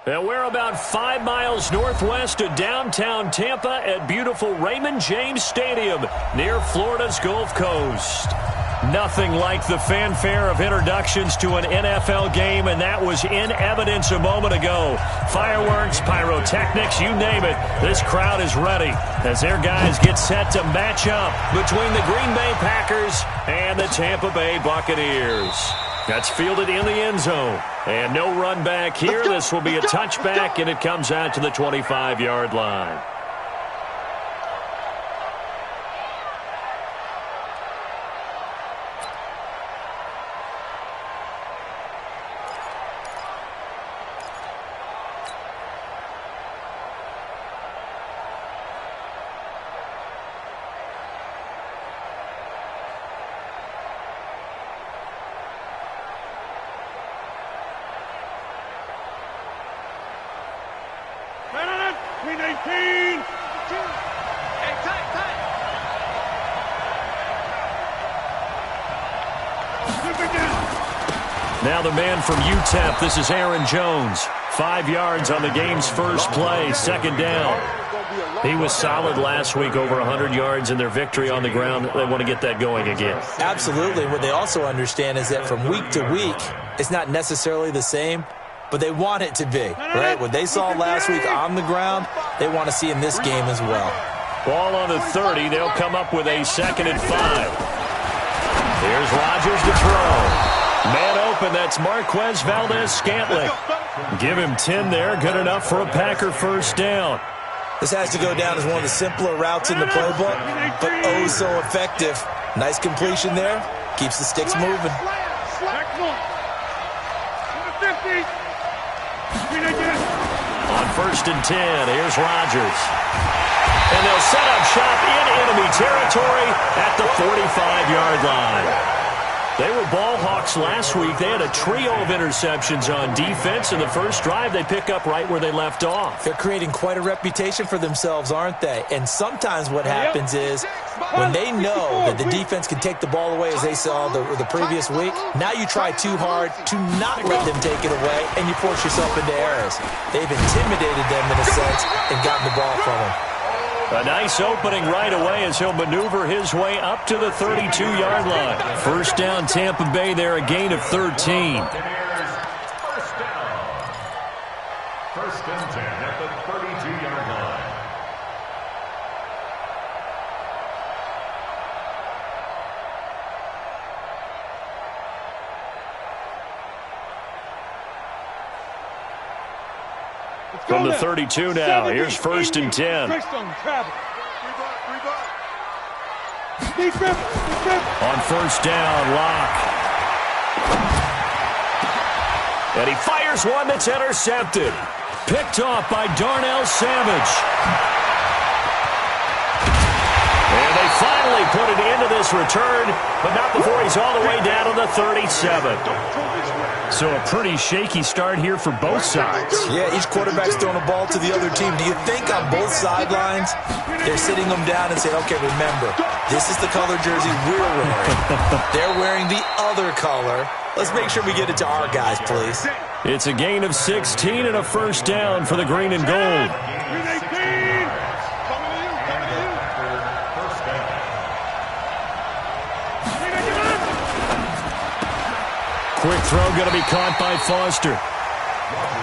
And we're about 5 miles northwest of downtown Tampa at beautiful Raymond James Stadium near Florida's Gulf Coast. Nothing like the fanfare of introductions to an NFL game, and that was in evidence a moment ago. Fireworks, pyrotechnics, you name it. This crowd is ready as their guys get set to match up between the Green Bay Packers and the Tampa Bay Buccaneers. That's fielded in the end zone. And no run back here. This will be a touchback, and it comes out to the 25-yard line. Now the man from UTEP, this is Aaron Jones. 5 yards on the game's first play, second down. He was solid last week, over 100 yards in their victory on the ground. They want to get that going again. Absolutely. What they also understand is that from week to week, it's not necessarily the same, but they want it to be, right? What they saw last week on the ground, they want to see in this game as well. Ball on the 30. They'll come up with a 2nd and 5. Here's Rodgers to throw. Man open, that's Marquez Valdez-Scantling. Give him 10 there, good enough for a Packer first down. This has to go down as one of the simpler routes in the playbook, but oh so effective. Nice completion there, keeps the sticks moving. On 1st and 10, here's Rodgers. And they'll set up shop in enemy territory at the 45-yard line. They were ball hawks last week. They had a trio of interceptions on defense. In the first drive, they pick up right where they left off. They're creating quite a reputation for themselves, aren't they? And sometimes what happens is when they know that the defense can take the ball away, as they saw the previous week, now you try too hard to not let them take it away, and you force yourself into errors. They've intimidated them in a sense and gotten the ball from them. A nice opening right away as he'll maneuver his way up to the 32-yard line. First down, Tampa Bay there, a gain of 13. First and 10 at the 32-yard line. From the 32 now, here's 1st and 10. On 1st down, Locke. And he fires one that's intercepted. Picked off by Darnell Savage. And they finally put it into this return, but not before he's all the way down to the 37. So a pretty shaky start here for both sides. Yeah, each quarterback's throwing a ball to the other team. Do you think on both sidelines they're sitting them down and saying, okay, remember, this is the color jersey we're wearing. They're wearing the other color. Let's make sure we get it to our guys, please. It's a gain of 16 and a first down for the green and gold. Quick throw going to be caught by Foster.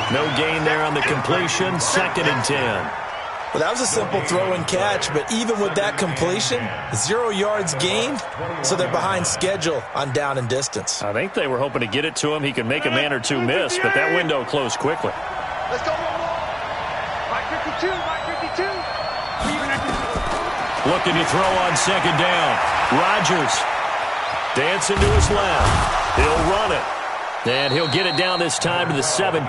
No gain there on the completion. 2nd and 10. Well, that was a simple throw and catch, but even with that completion, 0 yards gained, so they're behind schedule on down and distance. I think they were hoping to get it to him. He can make a man or two miss, but that window closed quickly. Let's go. Right 52, right 52. Looking to throw on 2nd down. Rodgers. Dancing to his left. He'll run it. And he'll get it down this time to the 17.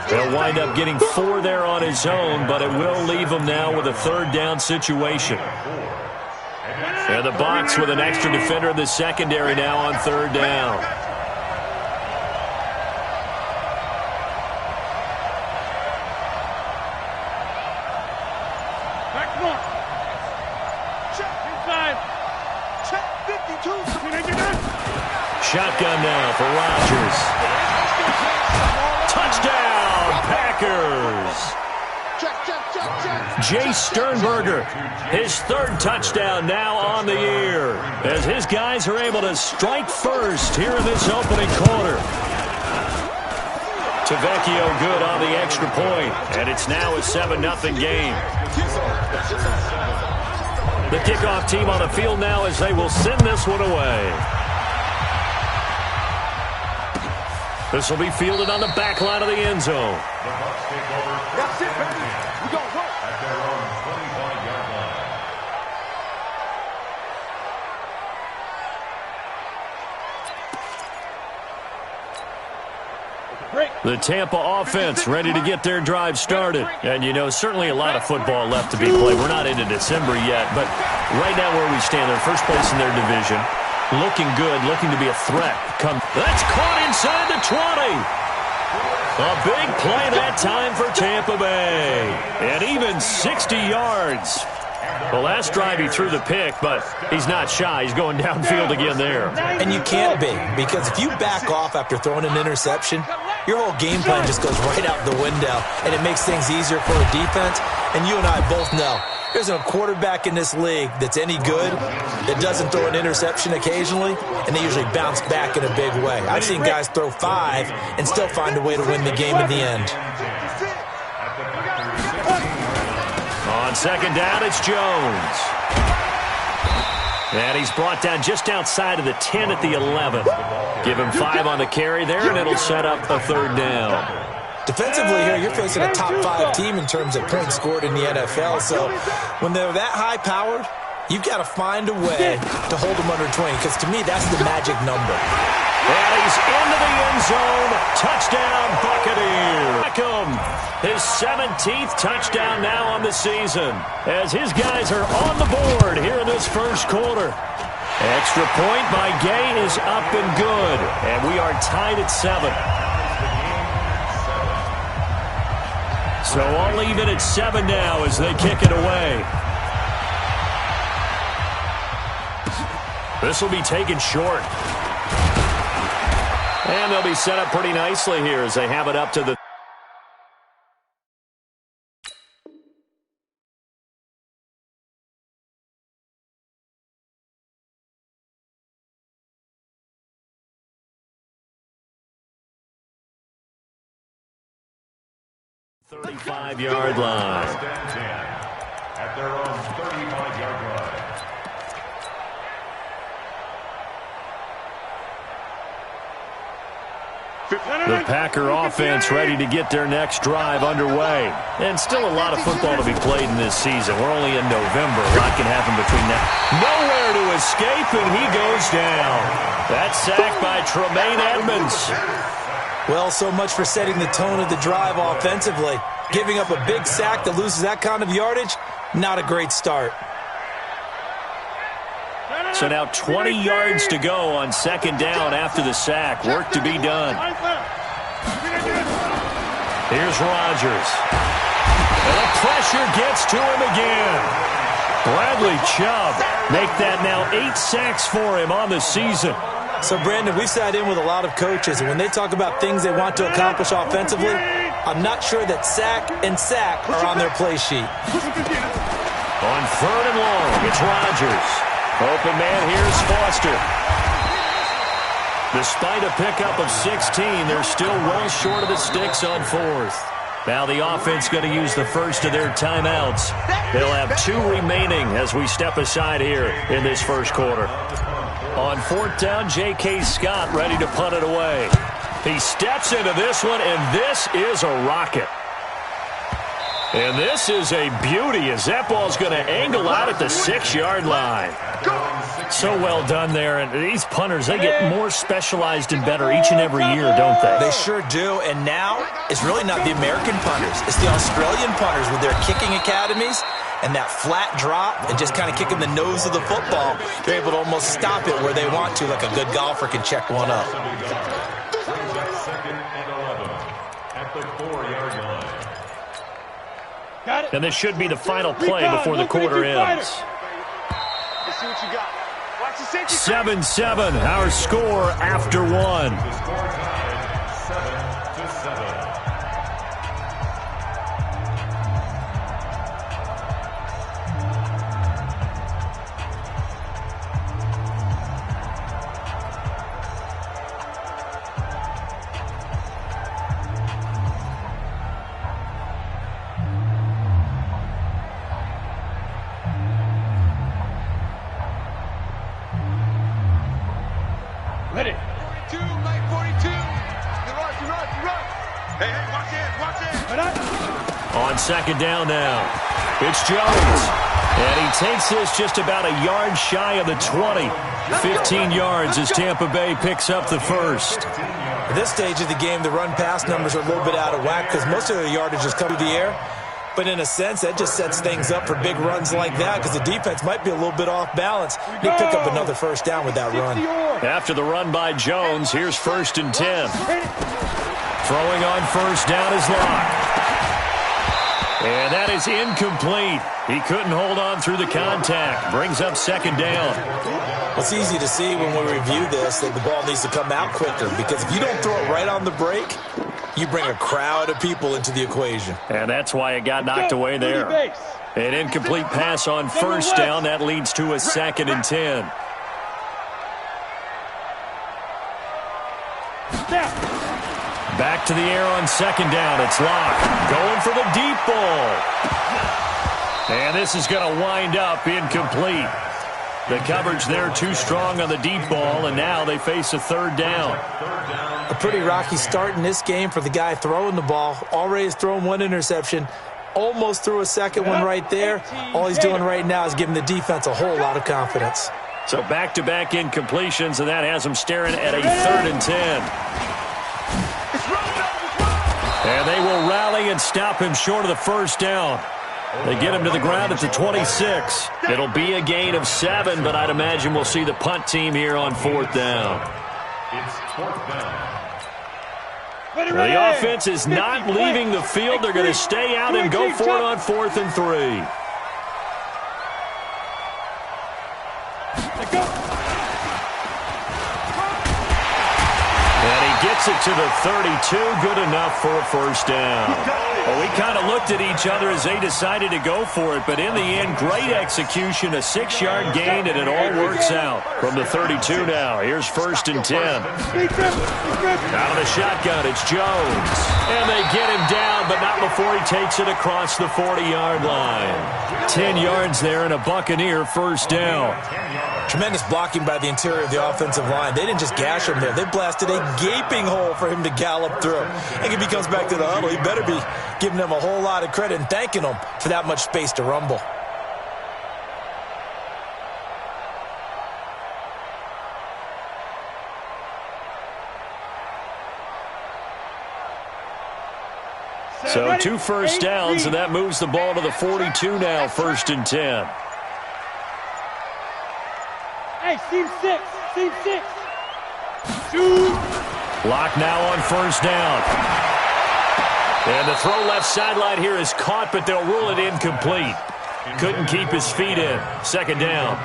He'll wind up getting 4 there on his own, but it will leave him now with a third down situation. And the box with an extra defender in the secondary now on third down. Back north. Check inside. Check 52. Shotgun now for Rodgers. Touchdown, Packers. Jay Sternberger, his third touchdown now on the year, as his guys are able to strike first here in this opening quarter. Tavecchio good on the extra point, and it's now a 7-0 game. The kickoff team on the field now as they will send this one away. This will be fielded on the back line of the end zone. That's it, baby. We go work. At their own 25-yard line. The Tampa offense ready to get their drive started. And, you know, certainly a lot of football left to be played. We're not into December yet, but right now where we stand, they're first place in their division. Looking good, looking to be a threat. That's caught inside the 20. A big play that time for Tampa Bay. And even 60 yards. The last drive he threw the pick, but he's not shy. He's going downfield again there. And you can't be, because if you back off after throwing an interception, your whole game plan just goes right out the window, and it makes things easier for a defense. And you and I both know there's a quarterback in this league that's any good that doesn't throw an interception occasionally, and they usually bounce back in a big way. I've seen guys throw 5 and still find a way to win the game in the end. On second down, it's Jones. And he's brought down just outside of the 10 at the 11. Give him 5 on the carry there, and it'll set up a third down. Defensively here, you're facing a top 5 team in terms of points scored in the NFL. So when they're that high-powered, you've got to find a way to hold them under 20, because to me, that's the magic number. And he's into the end zone. Touchdown, Buccaneers. Beckham, his 17th touchdown now on the season, as his guys are on the board here in this first quarter. Extra point by Gay is up and good, and we are tied at 7. So all even at 7 now as they kick it away. This will be taken short. And they'll be set up pretty nicely here as they have it up to the .35-yard line. At their own 35-yard line. The Packer offense ready to get their next drive underway. And still a lot of football to be played in this season. We're only in November. A lot can happen between now. Nowhere to escape, and he goes down. That's sacked by Tremaine Edmonds. Well, so much for setting the tone of the drive offensively. Giving up a big sack that loses that kind of yardage, not a great start. So now 20 yards to go on second down after the sack. Work to be done. Here's Rodgers. And the pressure gets to him again. Bradley Chubb make that now 8 sacks for him on the season. So, Brandon, we've sat in with a lot of coaches, and when they talk about things they want to accomplish offensively, I'm not sure that sack and sack are on their play sheet. On third and long, it's Rodgers. Open man, here's Foster. Despite a pickup of 16, they're still well short of the sticks on fourth. Now the offense going to use the first of their timeouts. They'll have 2 remaining as we step aside here in this first quarter. On fourth down, J.K. Scott ready to punt it away. He steps into this one, and this is a rocket. And this is a beauty as that ball's going to angle out at the 6-yard line. So well done there. And these punters, they get more specialized and better each and every year, don't they? They sure do. And now it's really not the American punters. It's the Australian punters with their kicking academies and that flat drop and just kind of kicking the nose of the football. They're able to almost stop it where they want to, like a good golfer can check one up. Second and 11 at the 4-yard line. And this should be the final play before the quarter ends. Let's see what you got. Watch the safety. 7-7, our score after one. The score tied 7-7. Ready. 42, Mike 42. You run. Hey, watch it. On second down now, it's Jones. And he takes this just about a yard shy of the 20. 15 yards as Tampa Bay picks up the first. At this stage of the game, the run-pass numbers are a little bit out of whack because most of their yardage is coming through the air. But in a sense, that just sets things up for big runs like that because the defense might be a little bit off balance. They pick up another first down with that run. After the run by Jones, here's 1st and 10. Throwing on first down is Locke. And that is incomplete. He couldn't hold on through the contact. Brings up second down. It's easy to see when we review this that the ball needs to come out quicker because if you don't throw it right on the break, you bring a crowd of people into the equation. And that's why it got knocked away there. An incomplete pass on first down. That leads to a 2nd and 10. Back to the air on second down. It's Locke going for the deep ball. And this is going to wind up incomplete. The coverage there too strong on the deep ball, and now they face a 3rd down. A pretty rocky start in this game for the guy throwing the ball. Already has thrown one interception. Almost threw a second one right there. All he's doing right now is giving the defense a whole lot of confidence. So back-to-back incompletions, and that has them staring at a 3rd and 10. And they will rally and stop him short of the first down. They get him to the ground at the 26. It'll be a gain of 7, but I'd imagine we'll see the punt team here on 4th down. It's 4th down. The offense is not leaving the field. They're going to stay out and go for it on 4th and 3. Gets it to the 32, good enough for a first down. Well, we kind of looked at each other as they decided to go for it, but in the end, great execution, a 6-yard gain, and it all works out. From the 32 now, here's 1st and 10. Out of the shotgun, it's Jones. And they get him down, but not before he takes it across the 40-yard line. 10 yards there and a Buccaneer first down. Tremendous blocking by the interior of the offensive line. They didn't just gash him there. They blasted a gaping hole for him to gallop through. I think if he comes back to the huddle, he better be giving them a whole lot of credit and thanking them for that much space to rumble. So 2 first downs, and that moves the ball to the 42 now, 1st and 10. Hey, team 6. Locke now on first down. And the throw left sideline here is caught, but they'll rule it incomplete. Couldn't keep his feet in. 2nd down.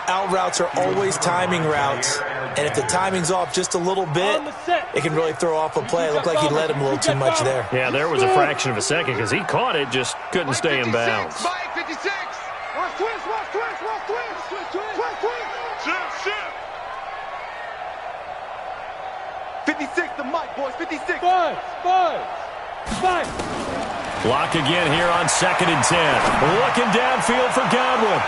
Out routes are always timing routes. And if the timing's off just a little bit, it can really throw off a play. It looked like he led him a little too much there. Yeah, there was a fraction of a second because he caught it, just couldn't stay in bounds. 56. Watch twist. 56, the mic, boys. 56. Five. Locke again here on 2nd and 10. Looking downfield for Godwin.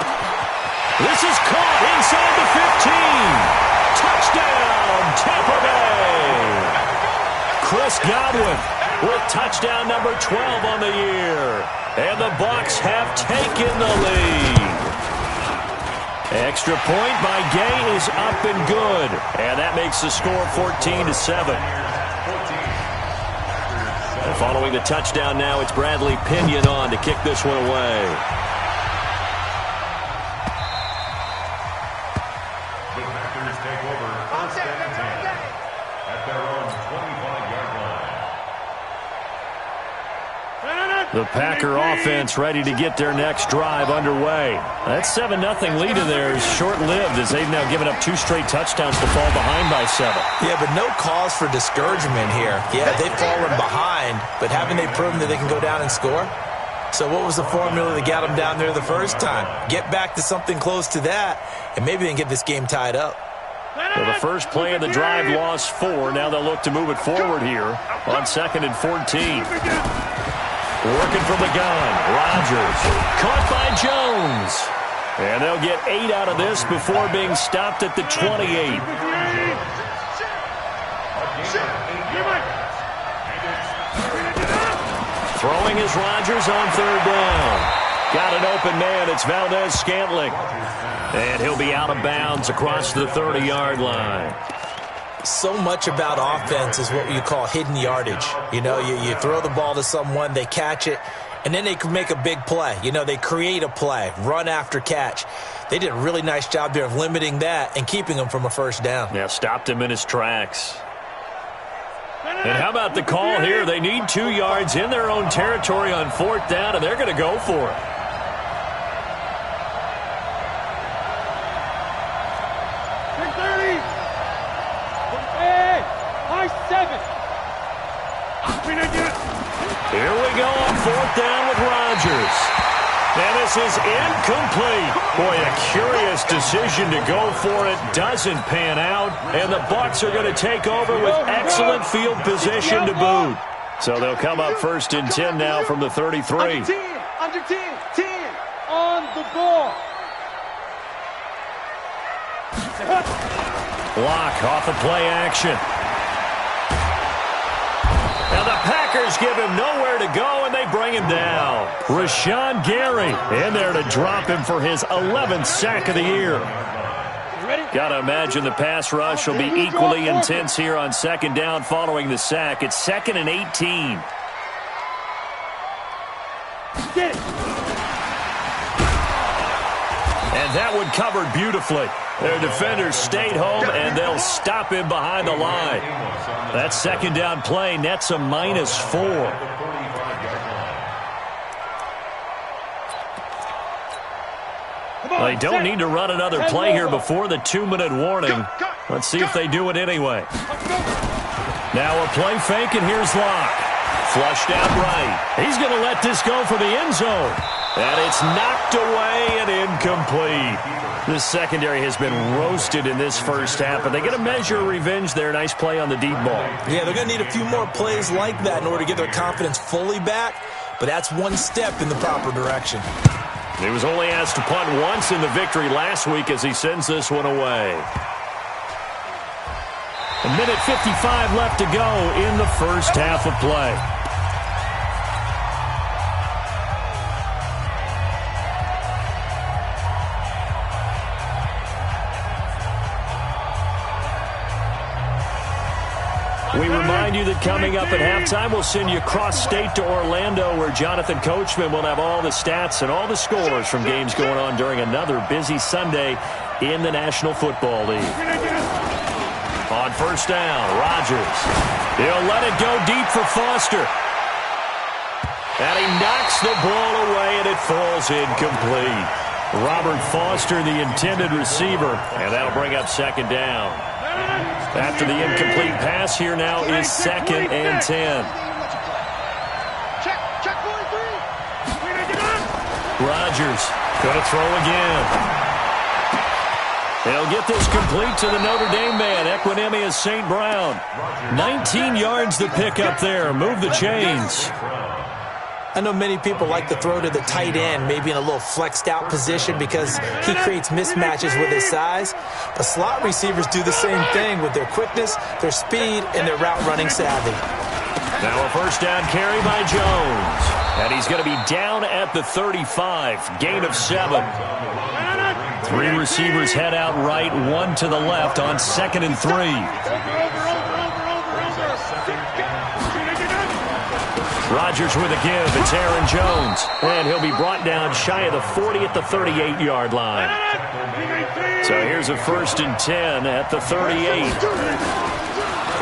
This is caught inside the 15. Touchdown, Tampa Bay. Chris Godwin with touchdown number 12 on the year. And the Bucs have taken the lead. Extra point by Gay is up and good. And that makes the score 14-7. And following the touchdown now, it's Bradley Pinion on to kick this one away. The Packers take over first and 10 at their own 25-yard line. The Packer offense ready to get their next drive underway. That 7-0 lead in there is short-lived as they've now given up 2 straight touchdowns to fall behind by 7. Yeah, but no cause for discouragement here. Yeah, they've fallen behind, but haven't they proven that they can go down and score? So what was the formula that got them down there the first time? Get back to something close to that, and maybe they can get this game tied up. So the first play of the drive lost 4. Now they'll look to move it forward here on 2nd and 14. Working from the gun, Rodgers, caught by Jones. And they'll get 8 out of this before being stopped at the 28. Throwing is Rodgers on 3rd down. Got an open man, it's Valdez-Scantling. And he'll be out of bounds across the 30-yard line. So much about offense is what you call hidden yardage. You know, you throw the ball to someone, they catch it, and then they can make a big play. You know, they create a play, run after catch. They did a really nice job there of limiting that and keeping him from a first down. Yeah, stopped him in his tracks. And how about the call here? They need 2 yards in their own territory on 4th down, and they're going to go for it. Here we go on 4th down with Rodgers. And this is incomplete. Boy, a curious decision to go for it. Doesn't pan out. And the Bucs are going to take over with excellent field position to boot. So they'll come up 1st and 10 now from the 33. Under 10, on the ball. Block off of play action. Now the Packers give him nowhere to go, and they bring him down. Rashawn Gary in there to drop him for his 11th sack of the year. Got to imagine the pass rush will be equally intense here on 2nd down following the sack. It's 2nd and 18. And that one covered beautifully. Their defenders stayed home, and they'll stop him behind the line. That 2nd down play nets a -4. They don't need to run another play here before the 2-minute warning. Let's see if they do it anyway. Now a play fake, and here's Locke. Flushed out right. He's going to let this go for the end zone. And it's knocked away and incomplete. This secondary has been roasted in this first half, but they get a measure of revenge there. Nice play on the deep ball. Yeah, they're going to need a few more plays like that in order to get their confidence fully back, but that's one step in the proper direction. He was only asked to punt once in the victory last week as he sends this one away. A minute 55 left to go in the first half of play. We remind you that coming up at halftime, we'll send you cross-state to Orlando, where Jonathan Coachman will have all the stats and all the scores from games going on during another busy Sunday in the National Football League. On 1st down, Rodgers. He'll let it go deep for Foster. And he knocks the ball away, and it falls incomplete. Robert Foster, the intended receiver, and that'll bring up 2nd down. After the incomplete pass, here now is 2nd and 10. Rodgers going to throw again. They'll get this complete to the Notre Dame man, Equinemius St. Brown. 19 yards to pick up there. Move the chains. I know many people like to throw to the tight end, maybe in a little flexed out position because he creates mismatches with his size. But slot receivers do the same thing with their quickness, their speed, and their route running savvy. Now a 1st down carry by Jones. And he's going to be down at the 35. Gain of 7. Three receivers head out right, one to the left on 2nd and 3. Rodgers with a give. It's Aaron Jones. And he'll be brought down shy of the 40 at the 38-yard line. So here's a 1st and 10 at the 38.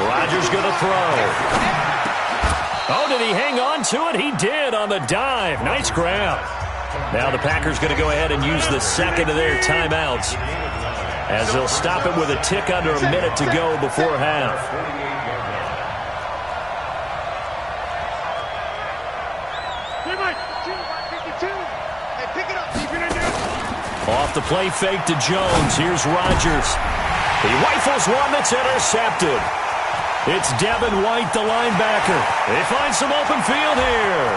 Rodgers going to throw. Oh, did he hang on to it? He did on the dive. Nice grab. Now the Packers going to go ahead and use the second of their timeouts as they'll stop it with a tick under a minute to go before half. Off the play fake to Jones. Here's Rodgers. He rifles one that's intercepted. It's Devin White, the linebacker. They find some open field here.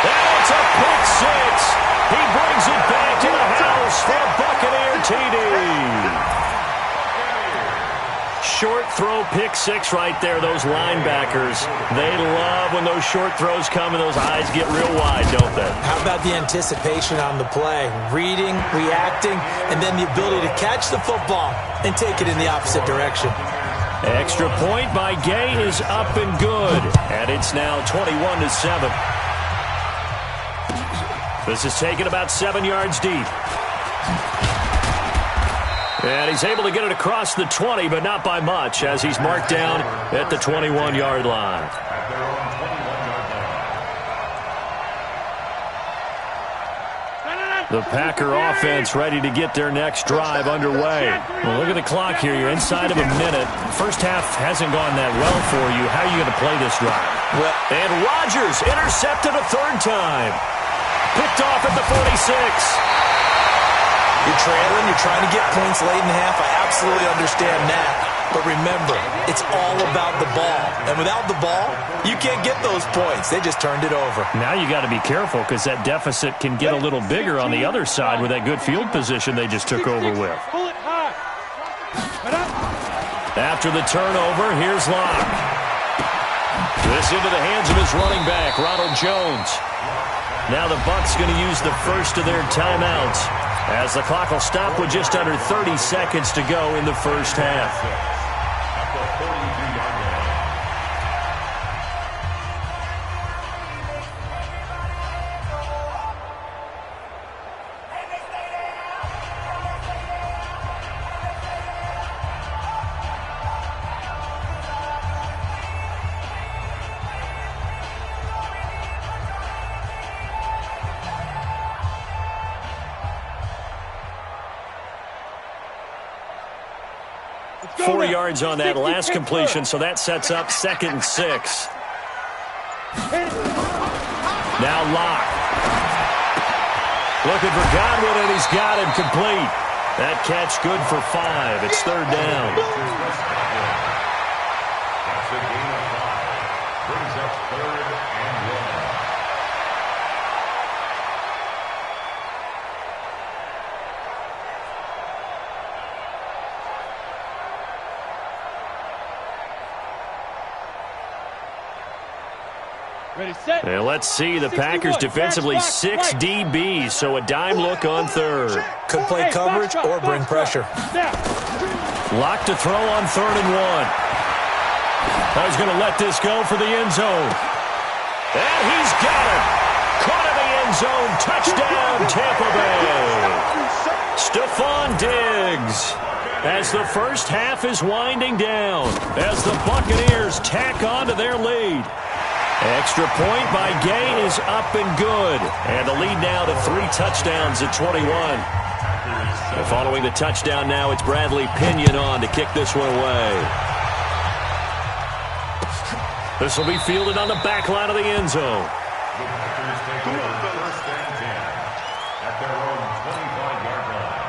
And it's a pick six. He brings it back to the house for a Buccaneer TD. Short throw pick six right there. Those linebackers, they love when those short throws come and those eyes get real wide, don't they? How about the anticipation on the play? Reading, reacting, and then the ability to catch the football and take it in the opposite direction. Extra point by Gay is up and good. And it's now 21-7. This is taken about 7 yards deep. And he's able to get it across the 20, but not by much, as he's marked down at the 21-yard line. The Packer offense ready to get their next drive underway. Well, look at the clock here. You're inside of a minute. First half hasn't gone that well for you. How are you going to play this drive? And Rodgers intercepted a third time. Picked off at the 46. You're trailing, you're trying to get points late in the half. I absolutely understand that. But remember, it's all about the ball. And without the ball, you can't get those points. They just turned it over. Now you got to be careful because that deficit can get a little bigger on the other side with that good field position they just took over with. After the turnover, here's Locke. This into the hands of his running back, Ronald Jones. Now the Bucs going to use the first of their timeouts, as the clock will stop with just under 30 seconds to go in the first half. Yards on that last completion, so that sets up 2nd and 6. Now Locke. Looking for Godwin, and he's got him complete. That catch good for 5. It's 3rd down. That's a gain of 5. Brings up 3rd and 1. Ready, set. And let's see, the Packers defensively 6 DBs, so a dime look on 3rd. Could play coverage or bring pressure. Locke to throw on 3rd and 1. He's going to let this go for the end zone. And he's got it. Caught in the end zone. Touchdown, Tampa Bay. Stephon Diggs. As the first half is winding down, as the Buccaneers tack on to their lead. Extra point by Gay is up and good. And the lead now to 3 touchdowns at 21. And following the touchdown now, it's Bradley Pinion on to kick this one away. This will be fielded on the back line of the end zone. The Packers take over 1st and 10 at their own 25-yard line.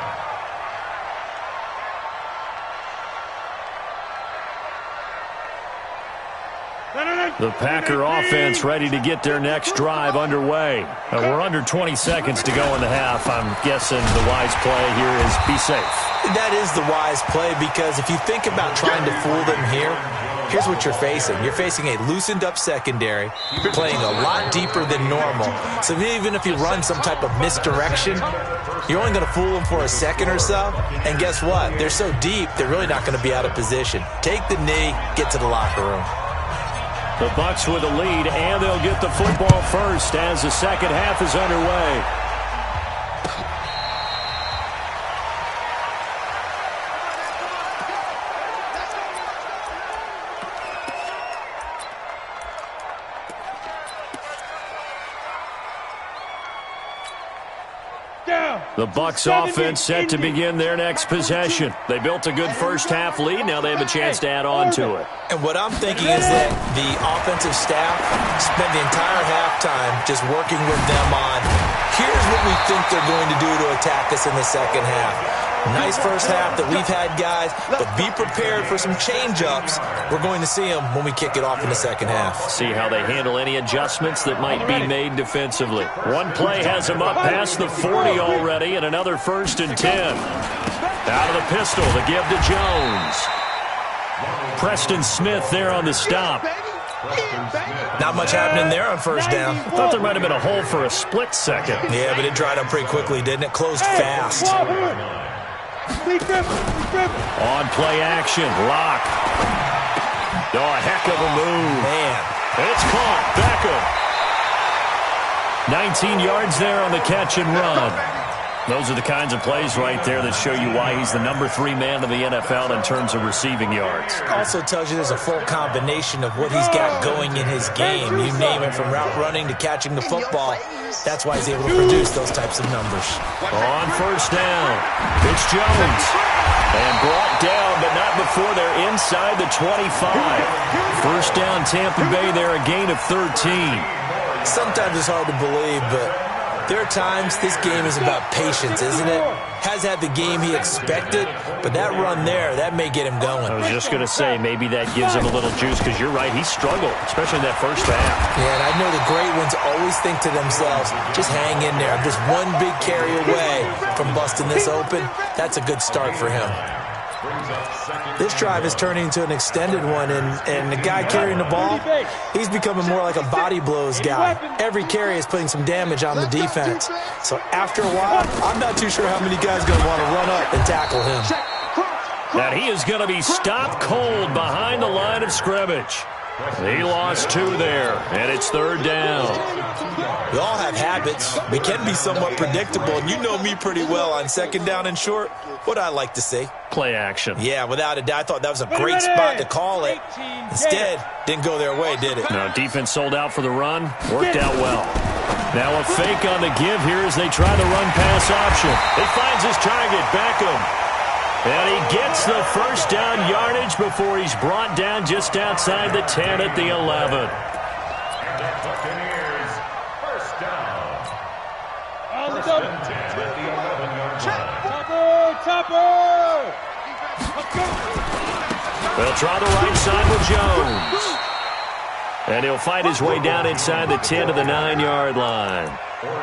The Packer offense ready to get their next drive underway. We're under 20 seconds to go in the half. I'm guessing the wise play here is be safe. That is the wise play, because if you think about trying to fool them here, here's what you're facing. You're facing a loosened up secondary, playing a lot deeper than normal. So even if you run some type of misdirection, you're only going to fool them for a second or so. And guess what? They're so deep, they're really not going to be out of position. Take the knee, get to the locker room. The Bucs with a lead, and they'll get the football first as the second half is underway. The Bucs offense set to begin their next possession. They built a good first-half lead. Now they have a chance to add on to it. And what I'm thinking is that the offensive staff spent the entire halftime just working with them on, here's what we think they're going to do to attack us in the second half. Nice first half that we've had, guys, but be prepared for some change-ups. We're going to see them when we kick it off in the second half. See how they handle any adjustments that might be made defensively. One play has them up past the 40 already, and another 1st and 10. Out of the pistol, the give to Jones. Preston Smith there on the stop. Not much happening there on first down. Thought there might have been a hole for a split second. Yeah, but it dried up pretty quickly, didn't it? Closed fast. On play action, Locke. Oh, a heck of a move. Man. It's caught. Beckham. 19 yards there on the catch and run. Those are the kinds of plays right there that show you why he's the number 3 man in the NFL in terms of receiving yards. Also tells you there's a full combination of what he's got going in his game. You name it, from route running to catching the football. That's why he's able to produce those types of numbers. On first down, it's Jones. And brought down, but not before they're inside the 25. First down, Tampa Bay there, a gain of 13. Sometimes it's hard to believe, but there are times this game is about patience, isn't it? Has had the game he expected, but that run there, that may get him going. I was just going to say, maybe that gives him a little juice, because you're right, he struggled, especially in that first half. Yeah, and I know the great ones always think to themselves, just hang in there. I'm just one big carry away from busting this open. That's a good start for him. This drive is turning into an extended one, and the guy carrying the ball, he's becoming more like a body blows guy. Every carry is putting some damage on the defense. So after a while, I'm not too sure how many guys are going to want to run up and tackle him. That he is going to be stopped cold behind the line of scrimmage. He lost 2 there, and it's 3rd down. We all have habits. We can be somewhat predictable, and you know me pretty well on 2nd down and short. What I like to see. Play action. Yeah, without a doubt. I thought that was a great spot to call it. Instead, didn't go their way, did it? No, defense sold out for the run. Worked out well. Now a fake on the give here as they try the run-pass option. He finds his target, Beckham. And he gets the first down yardage before he's brought down just outside the 10 at the 11. And the Buccaneers, first down. On the First double. and 10 at the 11-yard line. Topper! They'll try the right side with Jones. And he'll fight his way down inside the 10 to the 9-yard line.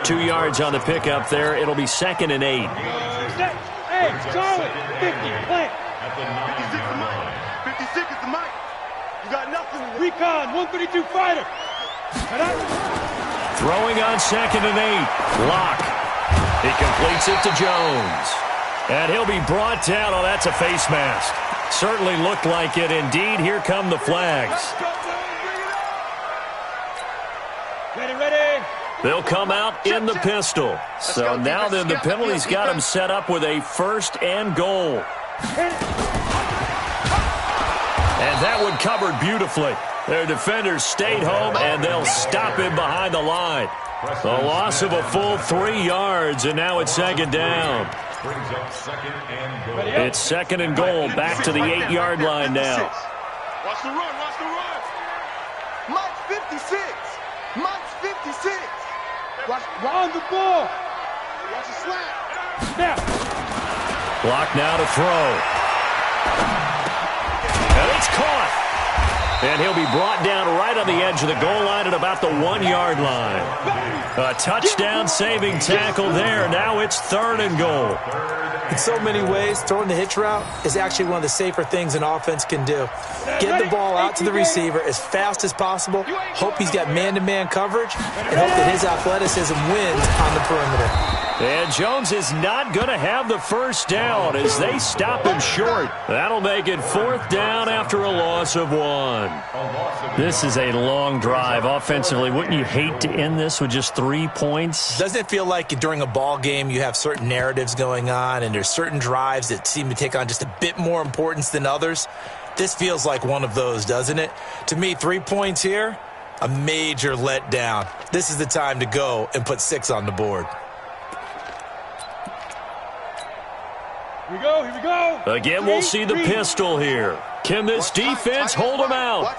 2 yards on the pickup there. It'll be 2nd and 8. Hey, Charlie, 50, play. At the 9-yard line. 56 is the mic. You got nothing. Recon, 132 fighter. Throwing on 2nd and 8. Locke. He completes it to Jones. And he'll be brought down. Oh, that's a face mask. Certainly looked like it. Indeed, here come the flags. Ready. They'll come out in the pistol. So now then the penalty's got him set up with a 1st and goal. And that one covered beautifully. Their defenders stayed home, and they'll stop him behind the line. The loss of a full 3 yards, and now it's 2nd down. Brings up 2nd and goal. It's 2nd and goal, back to the 8-yard line now. Watch the run. Mike's 56. Mike's 56. Watch on the ball. Watch the slap. Now. Block now to throw. And it's caught. And he'll be brought down right on the edge of the goal line at about the 1-yard line. A touchdown-saving tackle there. Now it's 3rd and goal. In so many ways, throwing the hitch route is actually one of the safer things an offense can do. Get the ball out to the receiver as fast as possible, hope he's got man-to-man coverage, and hope that his athleticism wins on the perimeter. And Jones is not going to have the first down as they stop him short. That'll make it 4th down after a loss of 1. This is a long drive. Offensively, wouldn't you hate to end this with just 3 points? Doesn't it feel like during a ball game you have certain narratives going on and there's certain drives that seem to take on just a bit more importance than others? This feels like one of those, doesn't it? To me, 3 points here, a major letdown. This is the time to go and put 6 on the board. Here we go, here we go. Again, we'll see the pistol here. Can this defense hold him out?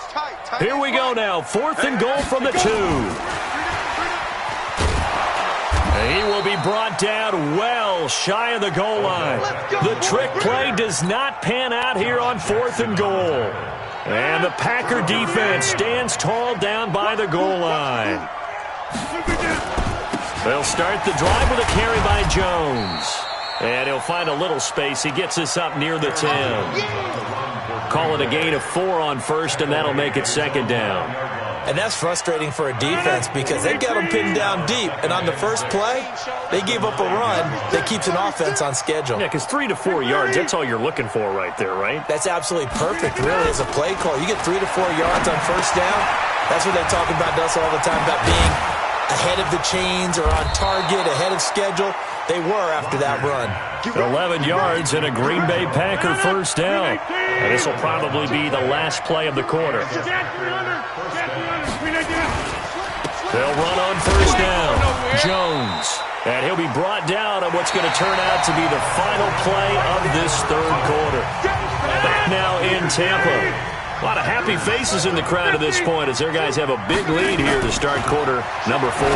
Here we go now. 4th and goal from the 2. He will be brought down well shy of the goal line. The trick play does not pan out here on 4th and goal. And the Packer defense stands tall down by the goal line. They'll start the drive with a carry by Jones. And he'll find a little space. He gets us up near the 10. Call it a gain of 4 on 1st, and that'll make it 2nd down. And that's frustrating for a defense because they've got them pinned down deep. And on the first play, they gave up a run that keeps an offense on schedule. Yeah, because 3 to 4 yards, that's all you're looking for right there, right? That's absolutely perfect, really, as a play call. You get 3 to 4 yards on first down. That's what they talk about to us all the time, about being ahead of the chains or on target, ahead of schedule. They were after that run. 11 yards and a Green Bay Packer first down. And this will probably be the last play of the quarter. They'll run on first down. Jones. And he'll be brought down on what's going to turn out to be the final play of this 3rd quarter. Back now in Tampa. A lot of happy faces in the crowd at this point as their guys have a big lead here to start quarter number 4.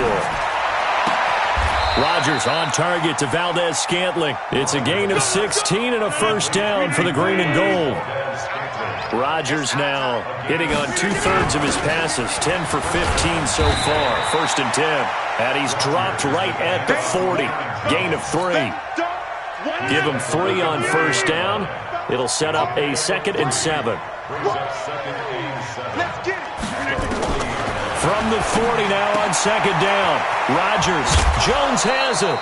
Rodgers on target to Valdez-Scantling. It's a gain of 16 and a first down for the green and gold. Rodgers now hitting on 2/3 of his passes, 10 for 15 so far, 1st and 10. And he's dropped right at the 40, gain of 3. Give him 3 on first down. It'll set up a 2nd and 7. From the 40 now on 2nd down. Rodgers. Jones has it.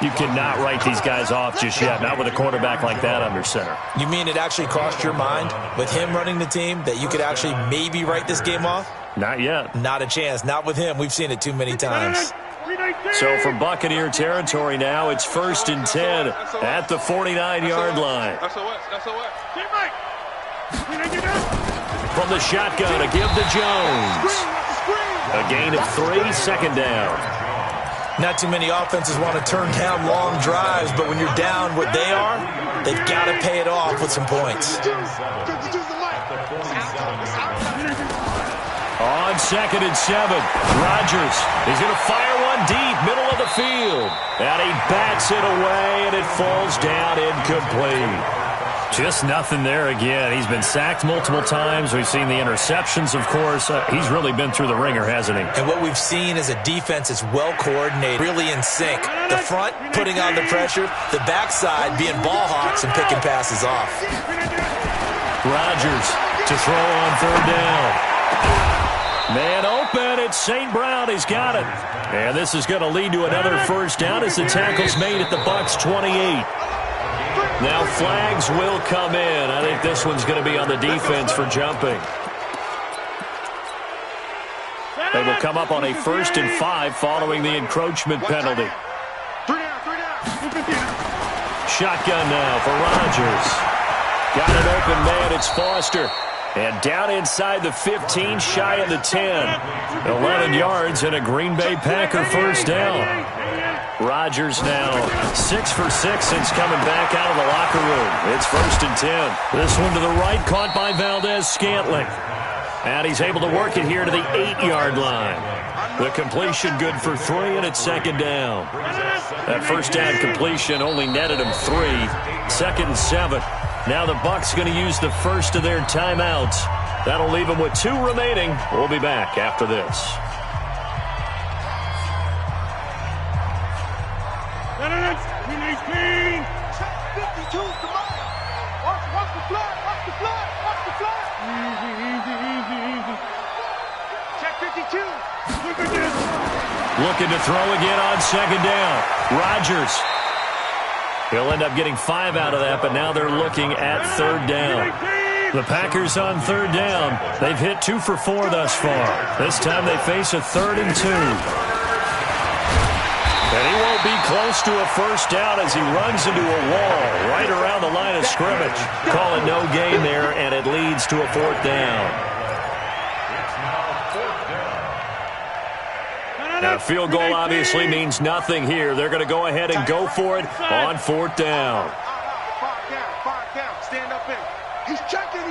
You cannot write these guys off just yet, not with a quarterback like that under center. You mean it actually crossed your mind with him running the team that you could actually maybe write this game off? Not yet. Not a chance. Not with him. We've seen it too many times. So from Buccaneer territory now, it's 1st and 10 at the 49-yard line. From the shotgun, a give to Jones. A gain of 3, 2nd down. Not too many offenses want to turn down long drives, but when you're down what they are, they've got to pay it off with some points. On 2nd and 7, Rodgers is going to fire one deep, middle of the field. And he bats it away, and it falls down incomplete. Just nothing there again. He's been sacked multiple times. We've seen the interceptions, of course. He's really been through the ringer, hasn't he? And what we've seen is a defense that's well-coordinated, really in sync. The front putting on the pressure, the backside being ball hawks and picking passes off. Rodgers to throw on 3rd down. Man open, it's St. Brown. He's got it. And this is going to lead to another first down as the tackle's made at the Bucs 28. Now flags will come in. I think this one's going to be on the defense for jumping. They will come up on a 1st and 5 following the encroachment penalty. Shotgun now for Rodgers. Got an open man. It's Foster. And down inside the 15, shy of the 10. 11 yards and a Green Bay Packer first down. Rodgers now 6 for 6 since coming back out of the locker room. It's 1st and 10. This one to the right, caught by Valdez-Scantling. And he's able to work it here to the 8-yard line. The completion good for 3, and it's 2nd down. That first down completion only netted him 3. 2nd and 7. Now the Bucs going to use the first of their timeouts. That'll leave them with 2 remaining. We'll be back after this. Check 52's the line. Watch the flag. Watch the flag. Watch the flag. Easy. Check 52. Look at this. Looking to throw again on second down. Rodgers. He'll end up getting 5 out of that, but now they're looking at third down. The Packers on third down. They've hit 2 for 4 thus far. This time they face a 3rd and 2. And he won't be close to a first down as he runs into a wall right around the line of scrimmage. Call it no gain there, and it leads to a 4th down. Now, a field goal obviously means nothing here. They're going to go ahead and go for it on 4th down. Fire down. Stand up in. He's checking.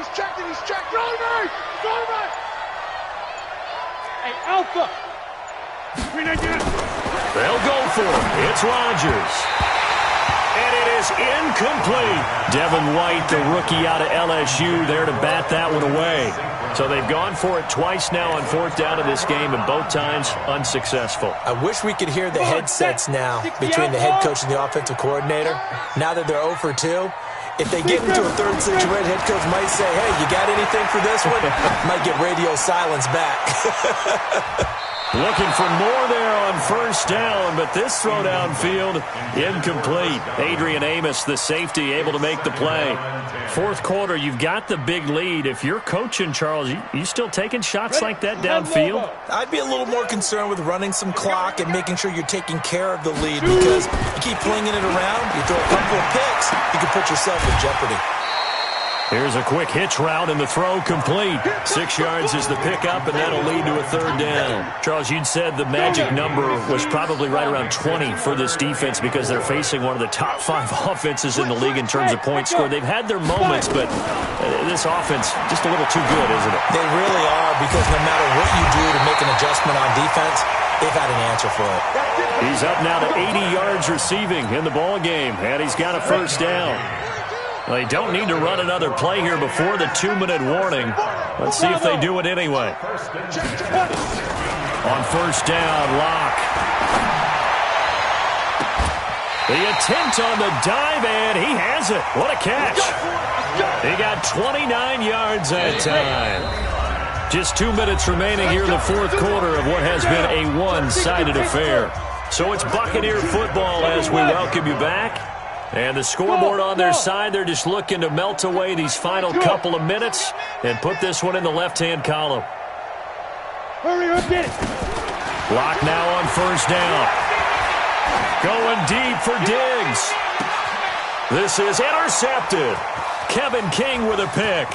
Go right. Hey, Alpha. They'll go for it. It's Rodgers. And it is incomplete. Devin White, the rookie out of LSU, there to bat that one away. So they've gone for it twice now on 4th down in this game, and both times unsuccessful. I wish we could hear the headsets now between the head coach and the offensive coordinator. Now that they're 0 for 2, if they get into a 3rd situation, head coach might say, hey, you got anything for this one? Might get radio silence back. Looking for more there on first down, but this throw downfield, incomplete. Adrian Amos, the safety, able to make the play. 4th quarter, you've got the big lead. If you're coaching, Charles, you still taking shots like that downfield? I'd be a little more concerned with running some clock and making sure you're taking care of the lead, because you keep flinging it around, you throw a couple of picks, you can put yourself in jeopardy. Here's a quick hitch route, and the throw complete. 6 yards is the pickup, and that'll lead to a 3rd down. Charles, you'd said the magic number was probably right around 20 for this defense because they're facing one of the top 5 offenses in the league in terms of points scored. They've had their moments, but this offense just a little too good, isn't it? They really are, because no matter what you do to make an adjustment on defense, they've had an answer for it. He's up now to 80 yards receiving in the ball game, and he's got a first down. They don't need to run another play here before the 2-minute warning. Let's see if they do it anyway. On first down, Locke. The attempt on the dive, and he has it. What a catch. He got 29 yards that time. Just 2 minutes remaining here in the 4th quarter of what has been a one-sided affair. So it's Buccaneer football as we welcome you back. And the scoreboard on their side, they're just looking to melt away these final couple of minutes and put this one in the left-hand column. Hurry up, get it. Locke now on first down. Going deep for Diggs. This is intercepted. Kevin King with a pick.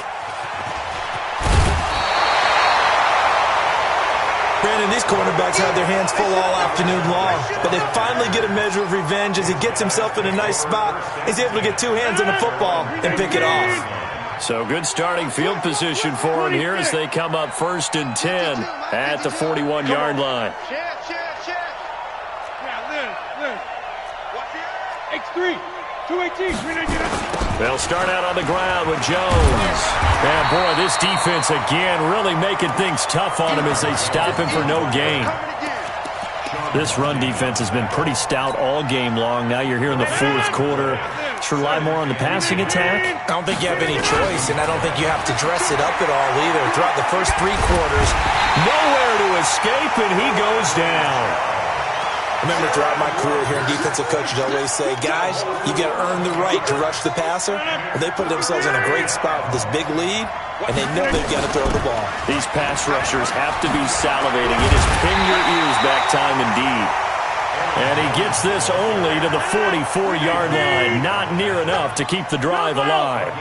Brandon, these cornerbacks had their hands full all afternoon long, but they finally get a measure of revenge as he gets himself in a nice spot. He's able to get 2 hands on the football and pick it off. So good starting field position for him here as they come up 1st and 10 at the 41-yard line. Check. Yeah, Liz. X3. 218. They'll start out on the ground with Jones. And, boy, this defense again really making things tough on him as they stop him for no gain. This run defense has been pretty stout all game long. Now you're here in the 4th quarter. Should rely more on the passing attack? I don't think you have any choice, and I don't think you have to dress it up at all either. Throughout the first 3 quarters, nowhere to escape, and he goes down. Remember, throughout my career here in defensive coaches, I always say, guys, you got to earn the right to rush the passer. Well, they put themselves in a great spot with this big lead, and they know they've got to throw the ball. These pass rushers have to be salivating. It is pin your ears back time indeed. And he gets this only to the 44-yard line. Not near enough to keep the drive alive.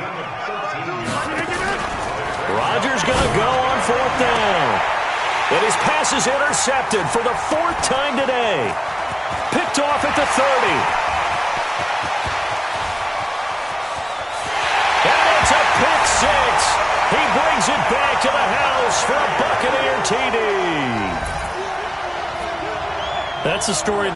Rodgers going to go on 4th down. And his pass is intercepted for the 4th time today. Picked off at the 30. And it's a pick 6. He brings it back to the house for a Buccaneer TD. That's the story.